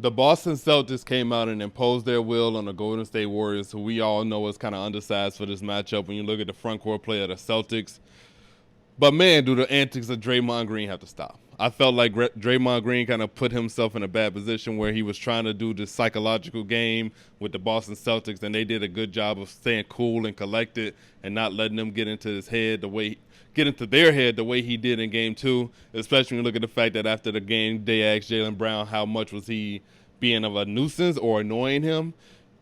The Boston Celtics came out and imposed their will on the Golden State Warriors, who we all know is kind of undersized for this matchup when you look at the front court play of the Celtics. But man, do the antics of Draymond Green have to stop. I felt like Draymond Green kind of put himself in a bad position where he was trying to do this psychological game with the Boston Celtics, and they did a good job of staying cool and collected and not letting them get into their head the way he did in Game 2, especially when you look at the fact that after the game, they asked Jaylen Brown how much was he being of a nuisance or annoying him,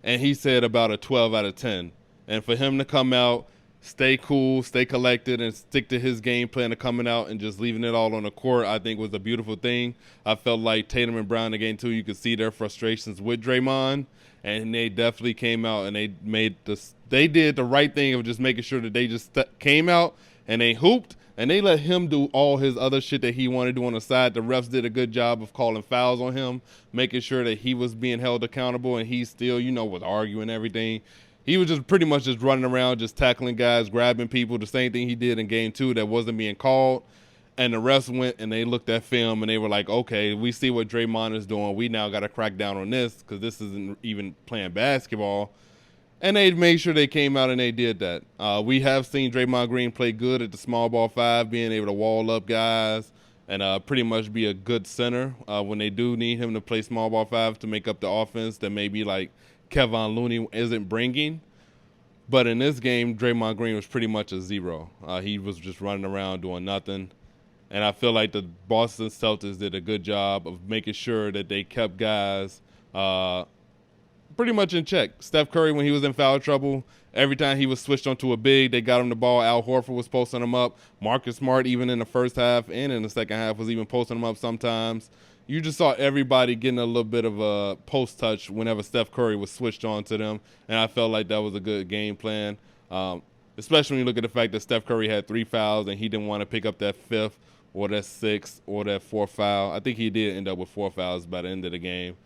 and he said about a 12 out of 10. And for him to come out, stay cool, stay collected, and stick to his game plan of coming out and just leaving it all on the court, I think was a beautiful thing. I felt like Tatum and Brown in Game 2, you could see their frustrations with Draymond, and they definitely came out and they did the right thing of just making sure that they just came out and they hooped, and they let him do all his other shit that he wanted to do on the side. The refs did a good job of calling fouls on him, making sure that he was being held accountable, and he still, was arguing everything. He was just pretty much just running around, just tackling guys, grabbing people, the same thing he did in Game 2 that wasn't being called. And the refs went and they looked at film and they were like, okay, we see what Draymond is doing. We now got to crack down on this because this isn't even playing basketball. And they made sure they came out and they did that. We have seen Draymond Green play good at the small ball five, being able to wall up guys and pretty much be a good center when they do need him to play small ball five to make up the offense that maybe like Kevon Looney isn't bringing. But in this game, Draymond Green was pretty much a zero. He was just running around doing nothing. And I feel like the Boston Celtics did a good job of making sure that they kept guys pretty much in check. Steph Curry, when he was in foul trouble, every time he was switched onto a big, they got him the ball. Al Horford was posting him up. Marcus Smart, even in the first half and in the second half, was even posting him up sometimes. You just saw everybody getting a little bit of a post touch whenever Steph Curry was switched on to them, and I felt like that was a good game plan, especially when you look at the fact that Steph Curry had 3 fouls and he didn't want to pick up that 5th or that 6th or that 4th foul. I think he did end up with 4 fouls by the end of the game.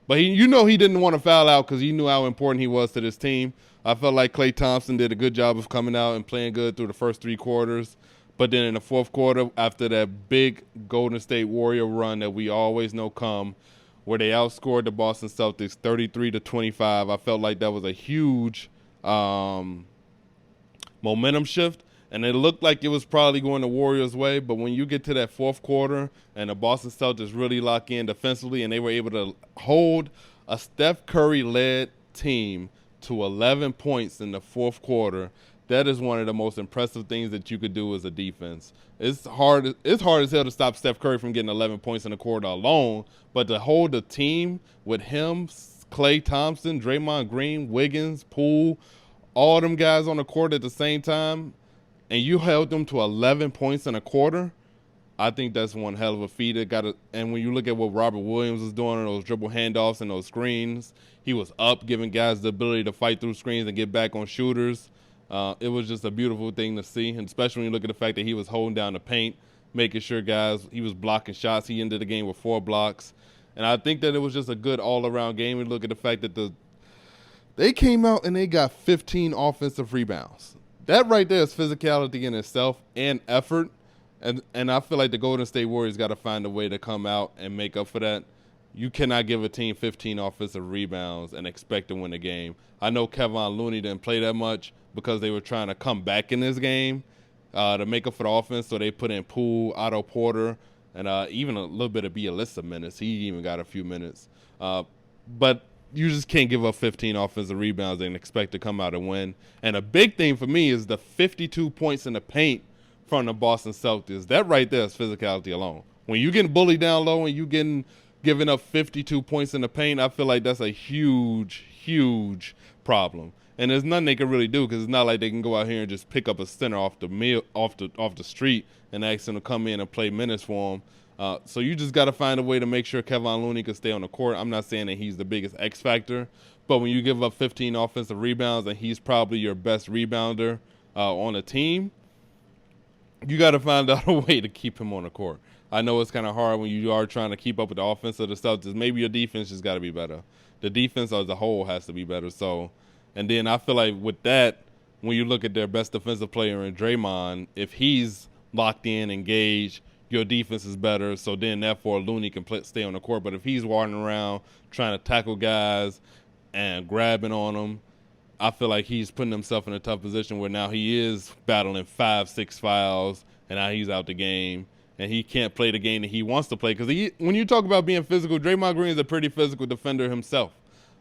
But he didn't want to foul out because he knew how important he was to this team. I felt like Klay Thompson did a good job of coming out and playing good through the first 3 quarters. But then in the fourth quarter, after that big Golden State Warrior run that we always know come, where they outscored the Boston Celtics 33-25, I felt like that was a huge momentum shift. And it looked like it was probably going the Warriors' way. But when you get to that fourth quarter and the Boston Celtics really lock in defensively and they were able to hold a Steph Curry-led team to 11 points in the fourth quarter, that is one of the most impressive things that you could do as a defense. It's hard as hell to stop Steph Curry from getting 11 points in the quarter alone, but to hold the team with him, Klay Thompson, Draymond Green, Wiggins, Poole, all them guys on the court at the same time, and you held them to 11 points in a quarter, I think that's one hell of a feat. And when you look at what Robert Williams was doing on those dribble handoffs and those screens, he was up, giving guys the ability to fight through screens and get back on shooters. It was just a beautiful thing to see, and especially when you look at the fact that he was holding down the paint, making sure he was blocking shots. He ended the game with 4 blocks. And I think that it was just a good all-around game. And look at the fact that they came out and they got 15 offensive rebounds. That right there is physicality in itself and effort. And I feel like the Golden State Warriors got to find a way to come out and make up for that. You cannot give a team 15 offensive rebounds and expect to win a game. I know Kevon Looney didn't play that much because they were trying to come back in this game to make up for the offense, so they put in Poole, Otto Porter, and even a little bit of Bielitsa minutes. He even got a few minutes. But you just can't give up 15 offensive rebounds and expect to come out and win. And a big thing for me is the 52 points in the paint from the Boston Celtics. That right there is physicality alone. When you're getting bullied down low and you're giving up 52 points in the paint, I feel like that's a huge, huge problem. And there's nothing they can really do because it's not like they can go out here and just pick up a center off the street and ask him to come in and play minutes for them. So you just got to find a way to make sure Kevon Looney can stay on the court. I'm not saying that he's the biggest X factor, but when you give up 15 offensive rebounds and he's probably your best rebounder on the team, you got to find out a way to keep him on the court. I know it's kind of hard when you are trying to keep up with the offense of the Celtics. Maybe your defense just got to be better. The defense as a whole has to be better. And then I feel like with that, when you look at their best defensive player in Draymond, if he's locked in, engaged, your defense is better. So then, therefore, Looney can stay on the court. But if he's walking around trying to tackle guys and grabbing on them, I feel like he's putting himself in a tough position where now he is battling 5-6 fouls, and now he's out the game, and he can't play the game that he wants to play. Because when you talk about being physical, Draymond Green is a pretty physical defender himself.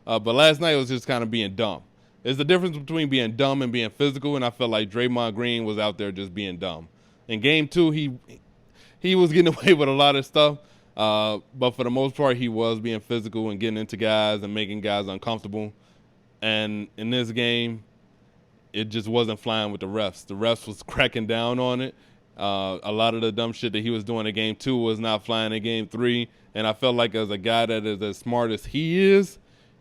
But last night it was just kind of being dumb. There's a difference between being dumb and being physical, and I felt like Draymond Green was out there just being dumb. In Game 2, he was getting away with a lot of stuff, but for the most part, he was being physical and getting into guys and making guys uncomfortable. And in this game, it just wasn't flying with the refs. The refs was cracking down on it. A lot of the dumb shit that he was doing in Game 2 was not flying in Game 3. And I felt like as a guy that is as smart as he is,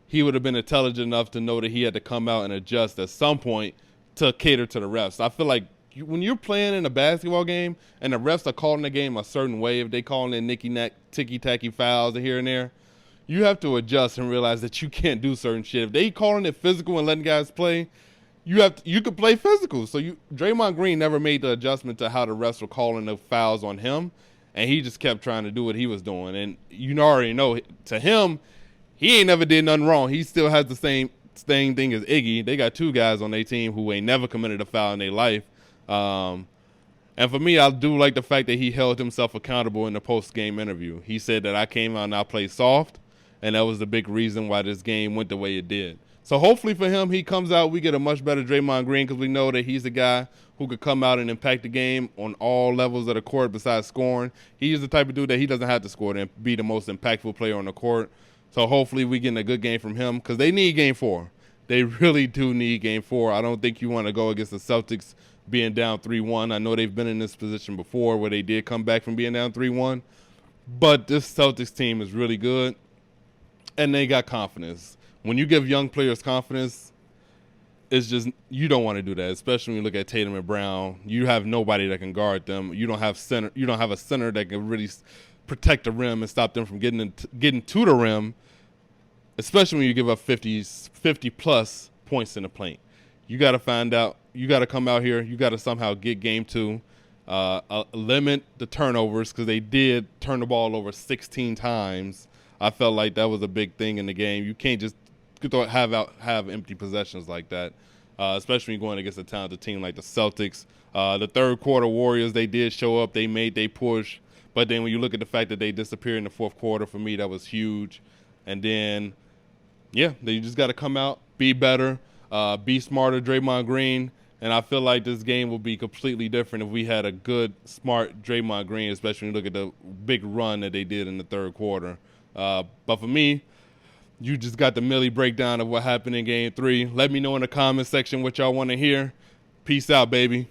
he would have been intelligent enough to know that he had to come out and adjust at some point to cater to the refs. I feel like when you're playing in a basketball game and the refs are calling the game a certain way, if they calling in ticky-tacky fouls here and there, you have to adjust and realize that you can't do certain shit. If they calling it physical and letting guys play, you could play physical. So Draymond Green never made the adjustment to how the refs were calling the fouls on him, and he just kept trying to do what he was doing. And you already know, to him, he ain't never did nothing wrong. He still has the same thing as Iggy. They got two guys on their team who ain't never committed a foul in their life. And for me, I do like the fact that he held himself accountable in the post-game interview. He said that I came out and I played soft, and that was the big reason why this game went the way it did. So hopefully for him, he comes out, we get a much better Draymond Green, because we know that he's a guy who could come out and impact the game on all levels of the court besides scoring. He's the type of dude that he doesn't have to score to be the most impactful player on the court. So hopefully we get a good game from him, because they need Game 4. They really do need Game 4. I don't think you want to go against the Celtics being down 3-1. I know they've been in this position before where they did come back from being down 3-1. But this Celtics team is really good, and they got confidence. When you give young players confidence, it's just, you don't want to do that, especially when you look at Tatum and Brown. You have nobody that can guard them. You don't have a center that can really protect the rim and stop them from getting to the rim, especially when you give up 50-plus points in the paint. You got to find out. You got to come out here. You got to somehow get Game 2, limit the turnovers, because they did turn the ball over 16 times. I felt like that was a big thing in the game. You can't just have empty possessions like that, especially when you're going against a talented team like the Celtics. The third quarter Warriors, they did show up. They made their push. But then when you look at the fact that they disappeared in the fourth quarter, for me, that was huge. And then, yeah, you just got to come out, be better, be smarter, Draymond Green. And I feel like this game will be completely different if we had a good, smart Draymond Green, especially when you look at the big run that they did in the third quarter. But for me, you just got the Millie breakdown of what happened in Game 3. Let me know in the comment section what y'all want to hear. Peace out, baby.